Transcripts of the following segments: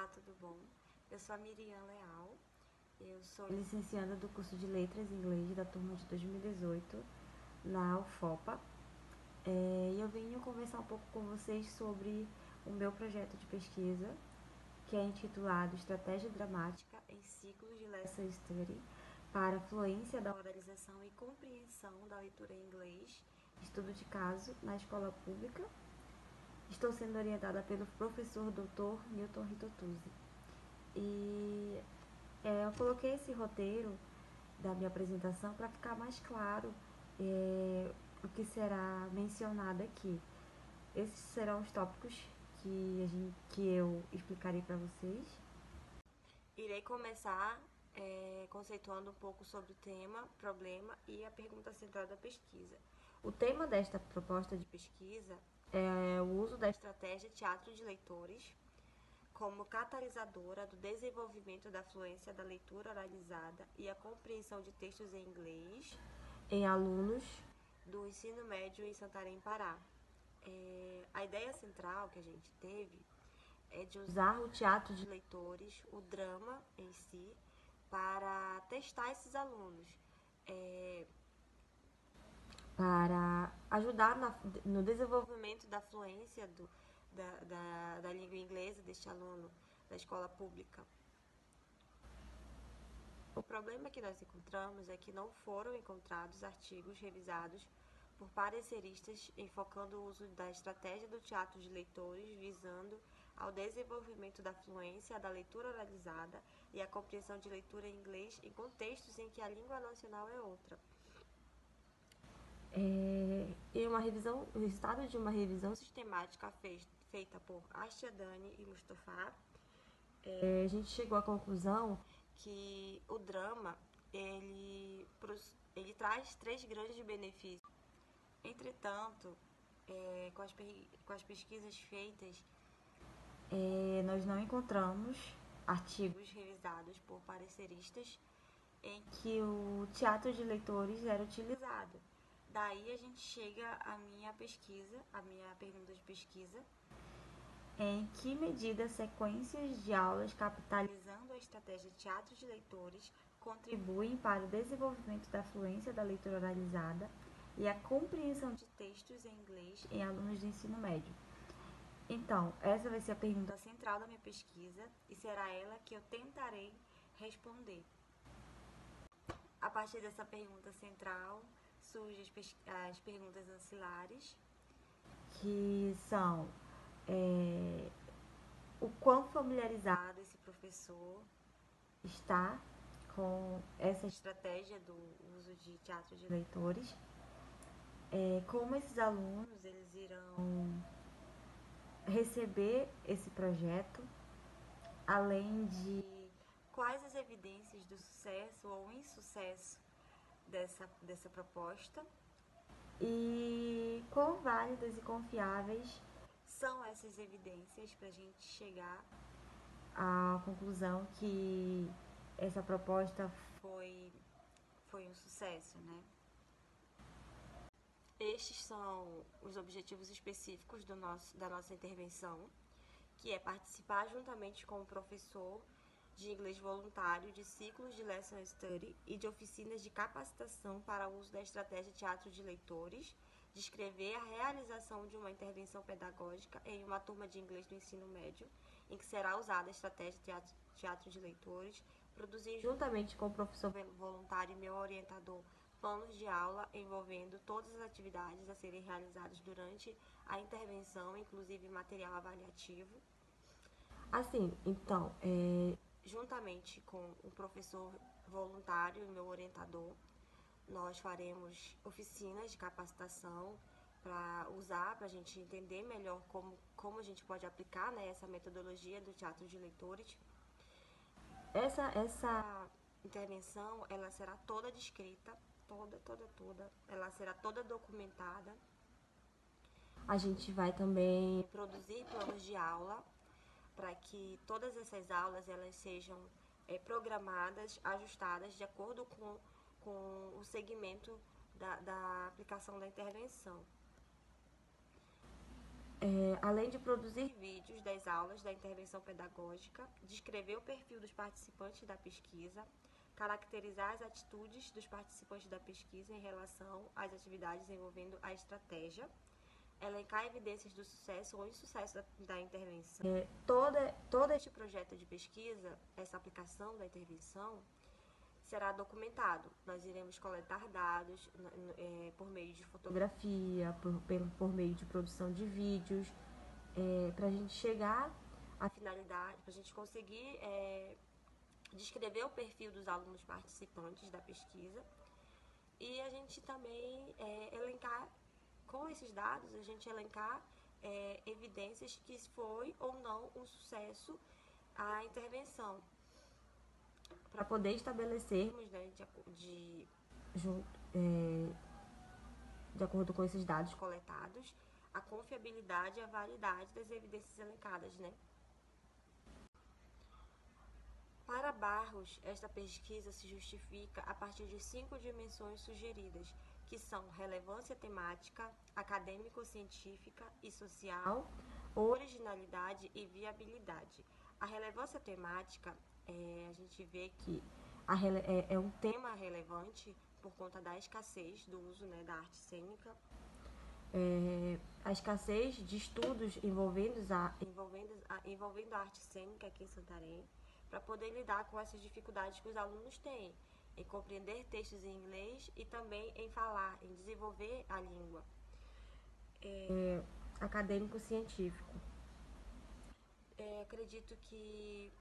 Olá, tudo bom? Eu sou a Miriam Leal, eu sou licenciada do curso de Letras em Inglês da turma de 2018 na UFOPA. E eu venho conversar um pouco com vocês sobre o meu projeto de pesquisa, que é intitulado Estratégia Dramática em Ciclos de Lesson Study para a Fluência da Oralização e Compreensão da Leitura em Inglês, estudo de caso na escola pública. Estou sendo orientada pelo professor Dr. Newton Hitotuzzi. E eu coloquei esse roteiro da minha apresentação para ficar mais claro o que será mencionado aqui. Esses serão os tópicos que eu explicarei para vocês. Irei começar conceituando um pouco sobre o tema, problema e a pergunta central da pesquisa. O tema desta proposta de pesquisa é o uso da estratégia teatro de leitores como catalisadora do desenvolvimento da fluência da leitura oralizada e a compreensão de textos em inglês em alunos do ensino médio em Santarém, Pará. A ideia central que a gente teve é de usar o teatro de leitores, o drama em si, para testar esses alunos, para ajudar no desenvolvimento da fluência da língua inglesa deste aluno da escola pública. O problema que nós encontramos é que não foram encontrados artigos revisados por pareceristas enfocando o uso da estratégia do teatro de leitores visando ao desenvolvimento da fluência da leitura oralizada e a compreensão de leitura em inglês em contextos em que a língua nacional é outra. O resultado de uma revisão sistemática feita por Ashtiadani e Mustafa, a gente chegou à conclusão que o drama ele traz 3 grandes benefícios. Entretanto, com as pesquisas feitas, nós não encontramos artigos revisados por pareceristas em que o teatro de leitores era utilizado. Daí a gente chega à minha pergunta de pesquisa, em que medida sequências de aulas capitalizando a estratégia de teatro de leitores contribuem para o desenvolvimento da fluência da leitura oralizada e a compreensão de textos em inglês em alunos do ensino médio. Então, essa vai ser a pergunta central da minha pesquisa e será ela que eu tentarei responder. A partir dessa pergunta central, surgem as perguntas ancilares, que são o quão familiarizado esse professor está com essa estratégia do uso de teatro de leitores, como esses alunos eles irão receber esse projeto, além de quais as evidências do sucesso ou insucesso dessa proposta e quão válidas e confiáveis são essas evidências para a gente chegar à conclusão que essa proposta foi um sucesso, né? Estes são os objetivos específicos da nossa intervenção, que é participar juntamente com o professor de inglês voluntário de ciclos de Lesson Study e de oficinas de capacitação para o uso da estratégia teatro de leitores, descrever a realização de uma intervenção pedagógica em uma turma de inglês do ensino médio, em que será usada a estratégia teatro de leitores, produzir juntamente com o professor voluntário e meu orientador planos de aula envolvendo todas as atividades a serem realizadas durante a intervenção, inclusive material avaliativo. Assim, então, juntamente com o professor voluntário e meu orientador, nós faremos oficinas de capacitação para a gente entender melhor como a gente pode aplicar, né, essa metodologia do teatro de leitores. Essa intervenção, ela será toda descrita, ela será toda documentada. A gente vai também produzir planos de aula para que todas essas aulas elas sejam programadas, ajustadas de acordo com o segmento da aplicação da intervenção. Além de produzir vídeos das aulas da intervenção pedagógica, descrever o perfil dos participantes da pesquisa, caracterizar as atitudes dos participantes da pesquisa em relação às atividades envolvendo a estratégia, elencar evidências do sucesso ou insucesso da intervenção. Todo este projeto de pesquisa, essa aplicação da intervenção, será documentado. Nós iremos coletar dados por meio de fotografia, por meio de produção de vídeos, para a gente chegar à finalidade, para a gente conseguir descrever o perfil dos alunos participantes da pesquisa e a gente também elencar, com esses dados, a gente elencar evidências que foi ou não um sucesso a intervenção, para poder estabelecermos, né, de acordo com esses dados coletados, a confiabilidade e a validade das evidências elencadas, né? Para Barros, esta pesquisa se justifica a partir de 5 dimensões sugeridas, que são relevância temática, acadêmico-científica e social, originalidade e viabilidade. A relevância temática, a gente vê que é um tema relevante por conta da escassez do uso, né, da arte cênica, a escassez de estudos envolvendo a arte cênica aqui em Santarém, para poder lidar com essas dificuldades que os alunos têm em compreender textos em inglês e também em falar, em desenvolver a língua. Acadêmico-científico. Acredito que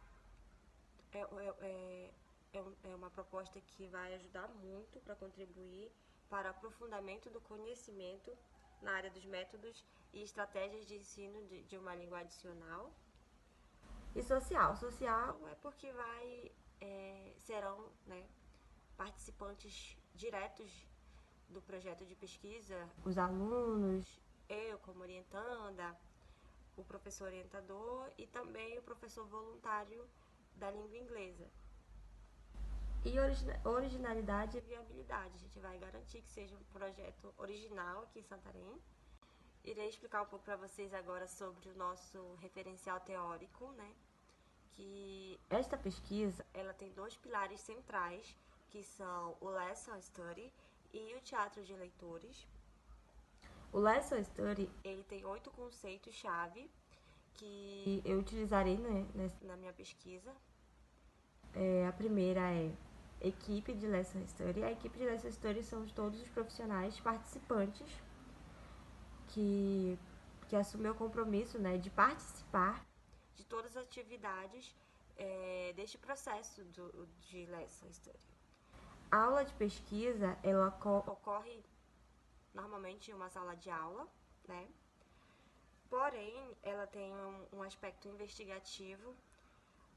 é uma proposta que vai ajudar muito para contribuir para o aprofundamento do conhecimento na área dos métodos e estratégias de ensino de uma língua adicional. E social. Social é porque serão, né, participantes diretos do projeto de pesquisa, os alunos, eu como orientanda, o professor orientador e também o professor voluntário da língua inglesa. E originalidade e viabilidade. A gente vai garantir que seja um projeto original aqui em Santarém. Irei explicar um pouco para vocês agora sobre o nosso referencial teórico, né? Que esta pesquisa, ela tem 2 pilares centrais, que são o Lesson Study e o Teatro de Leitores. O Lesson Study, ele tem 8 conceitos-chave que eu utilizarei, né, na minha pesquisa. A primeira é equipe de Lesson Study. A equipe de Lesson Study são todos os profissionais participantes que assumem o compromisso, né, de participar de todas as atividades deste processo de Lesson Study. A aula de pesquisa, ela ocorre normalmente em uma sala de aula, né? Porém, ela tem um aspecto investigativo,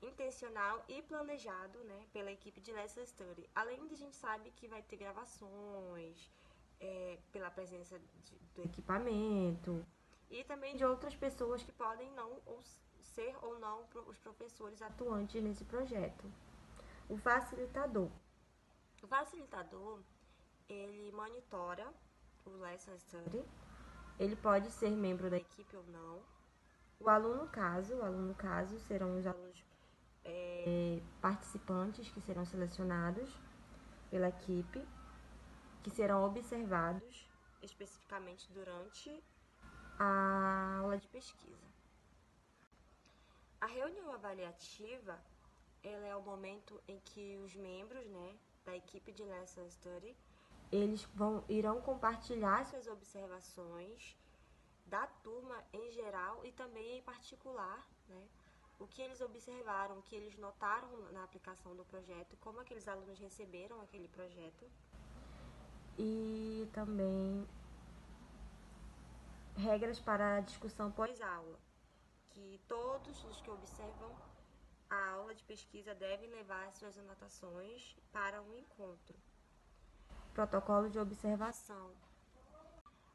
intencional e planejado, né, pela equipe de Lesson Study. Além de, a gente sabe que vai ter gravações, pela presença do equipamento e também de outras pessoas que podem não ser ou não os professores atuantes nesse projeto. O facilitador. O facilitador, ele monitora o Lesson Study. Ele pode ser membro da equipe ou não. O aluno caso serão os alunos participantes que serão selecionados pela equipe, que serão observados especificamente durante a aula de pesquisa. A reunião avaliativa, ela é o momento em que os membros, né, da equipe de Lesson Study, eles irão compartilhar suas observações da turma em geral e também em particular, né, o que eles observaram, o que eles notaram na aplicação do projeto, como aqueles alunos receberam aquele projeto. E também regras para a discussão pós-aula, que todos os que observam a aula de pesquisa devem levar suas anotações para um encontro. Protocolo de observação.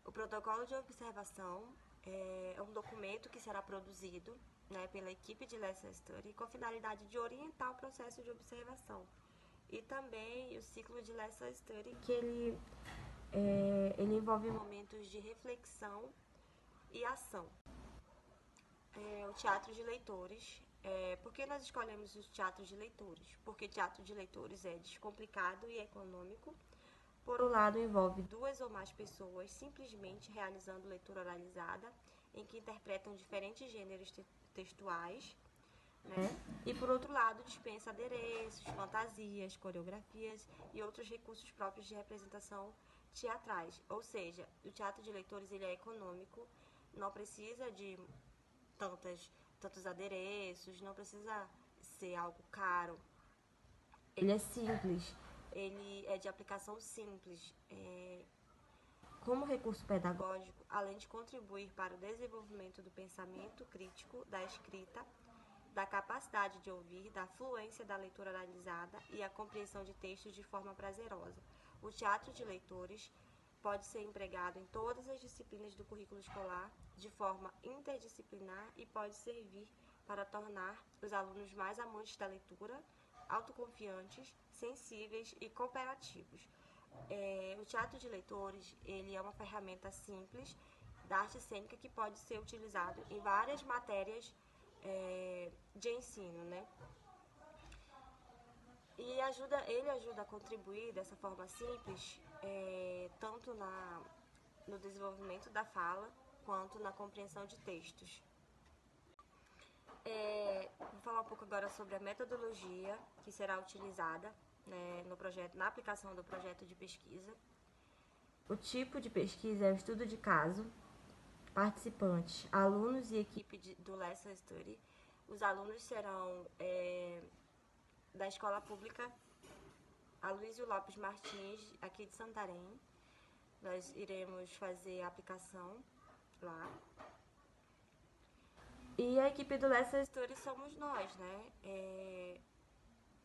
O protocolo de observação é um documento que será produzido, né, pela equipe de Lesson Study com a finalidade de orientar o processo de observação. E também o ciclo de Lesson Study, que ele envolve momentos de reflexão e ação. o teatro de leitores. Por que nós escolhemos os teatros de leitores? Porque teatro de leitores é descomplicado e econômico. Por um lado, envolve duas ou mais pessoas simplesmente realizando leitura oralizada, em que interpretam diferentes gêneros textuais, né? E por outro lado, dispensa adereços, fantasias, coreografias e outros recursos próprios de representação teatrais. Ou seja, o teatro de leitores ele é econômico, não precisa de tantos adereços, não precisa ser algo caro. Ele é simples, ele é de aplicação simples. Como recurso pedagógico, além de contribuir para o desenvolvimento do pensamento crítico, da escrita, da capacidade de ouvir, da fluência da leitura analisada e a compreensão de textos de forma prazerosa. O teatro de leitores pode ser empregado em todas as disciplinas do currículo escolar de forma interdisciplinar e pode servir para tornar os alunos mais amantes da leitura, autoconfiantes, sensíveis e cooperativos. O teatro de leitores ele é uma ferramenta simples da arte cênica que pode ser utilizado em várias matérias de ensino, né? E ele ajuda a contribuir dessa forma simples, tanto no desenvolvimento da fala, quanto na compreensão de textos. Vou falar um pouco agora sobre a metodologia que será utilizada, né, na aplicação do projeto de pesquisa. O tipo de pesquisa é o estudo de caso. Participantes, alunos e equipe do Lesson Study. Os alunos serão da Escola Pública Aloysio Lopes Martins, aqui de Santarém. Nós iremos fazer a aplicação lá. E a equipe do Lesson Study somos nós, né?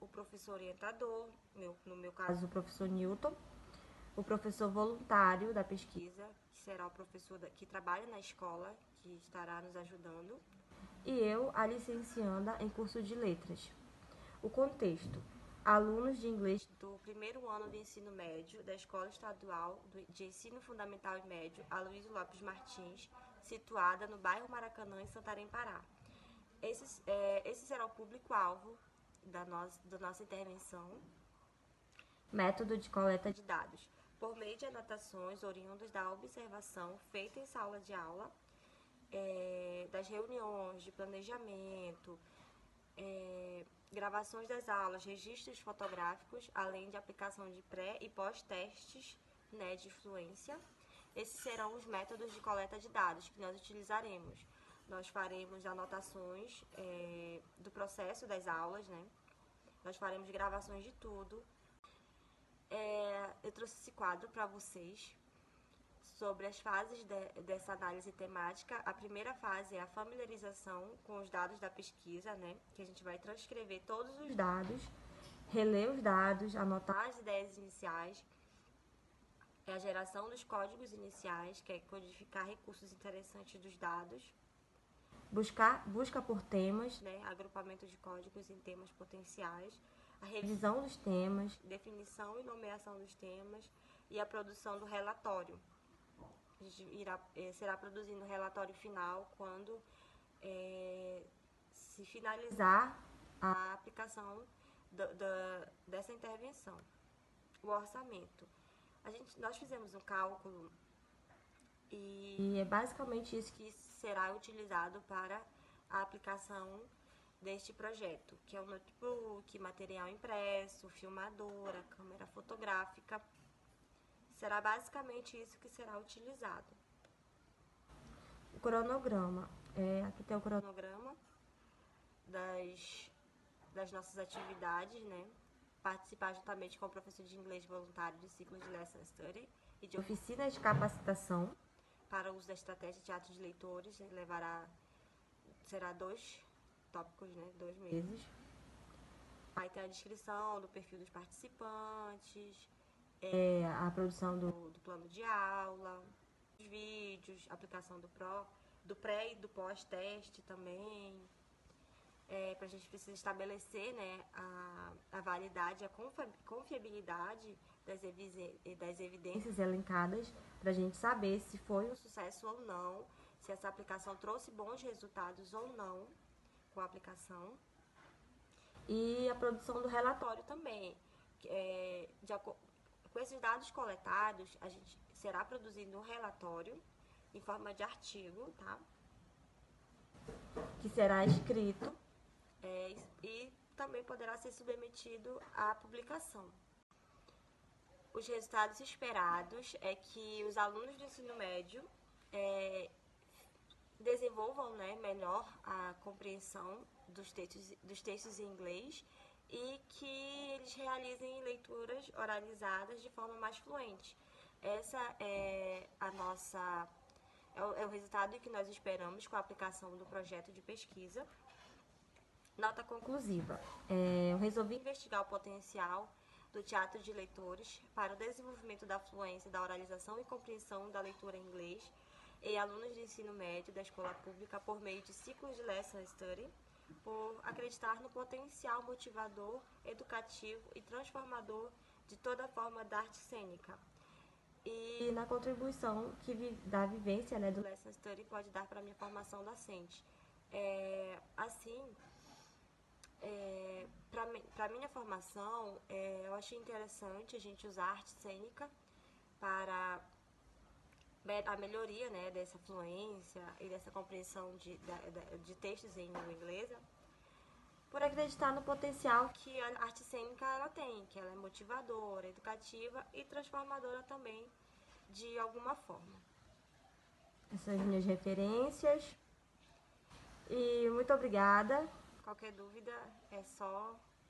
O professor orientador, no meu caso o professor Newton, o professor voluntário da pesquisa, que será o professor que trabalha na escola, que estará nos ajudando, e eu, a licencianda em curso de letras. O contexto: alunos de inglês do primeiro ano de ensino médio da Escola Estadual de Ensino Fundamental e Médio Aloysio Lopes Martins, situada no bairro Maracanã, em Santarém, Pará. Esse será o público-alvo da nossa intervenção. Método de coleta de dados: por meio de anotações oriundas da observação feita em sala de aula, das reuniões de planejamento, gravações das aulas, registros fotográficos, além de aplicação de pré e pós-testes, né, de fluência. Esses serão os métodos de coleta de dados que nós utilizaremos. Nós faremos anotações do processo das aulas, né? Nós faremos gravações de tudo. Eu trouxe esse quadro para vocês sobre as fases dessa análise temática. A primeira fase é a familiarização com os dados da pesquisa, né? Que a gente vai transcrever todos os dados, reler os dados, anotar as ideias iniciais. É a geração dos códigos iniciais, que é codificar recursos interessantes dos dados. Busca por temas, né? Agrupamento de códigos em temas potenciais. A revisão dos temas, definição e nomeação dos temas e a produção do relatório. A gente será produzindo o relatório final quando se finalizar a aplicação dessa intervenção. O orçamento. Nós fizemos um cálculo e é basicamente isso que será utilizado para a aplicação deste projeto, que é o notebook, material impresso, filmadora, câmera fotográfica. Será basicamente isso que será utilizado. O cronograma. Aqui tem o cronograma das nossas atividades, né? Participar juntamente com o professor de inglês voluntário de ciclo de Lesson Study e de oficinas de capacitação para o uso da estratégia de teatro de leitores. Será 2 tópicos, né? 2 meses. Aí tem a descrição do perfil dos participantes, a produção do plano de aula, os vídeos, aplicação do pré e do pós-teste também. A gente precisa estabelecer, né, a validade, a confiabilidade das evidências elencadas, para a gente saber se foi um sucesso ou não, se essa aplicação trouxe bons resultados ou não com a aplicação. E a produção do relatório também. Com esses dados coletados, a gente será produzido um relatório em forma de artigo, tá? Que será escrito e também poderá ser submetido à publicação. Os resultados esperados é que os alunos do ensino médio desenvolvam, né, melhor a compreensão dos textos em inglês e que eles realizem leituras oralizadas de forma mais fluente. Essa é o resultado que nós esperamos com a aplicação do projeto de pesquisa. Nota conclusiva. Eu resolvi investigar o potencial do teatro de leitores para o desenvolvimento da fluência, da oralização e compreensão da leitura em inglês em alunos de ensino médio da escola pública por meio de ciclos de lesson study, por acreditar no potencial motivador, educativo e transformador de toda forma da arte cênica. E na contribuição da vivência, né, do lesson study pode dar para a minha formação docente. Para a minha formação, eu achei interessante a gente usar a arte cênica para a melhoria, né, dessa fluência e dessa compreensão de textos em língua inglesa, por acreditar no potencial que a arte cênica ela tem, que ela é motivadora, educativa e transformadora também, de alguma forma. Essas são as minhas referências. E muito obrigada. Qualquer dúvida é só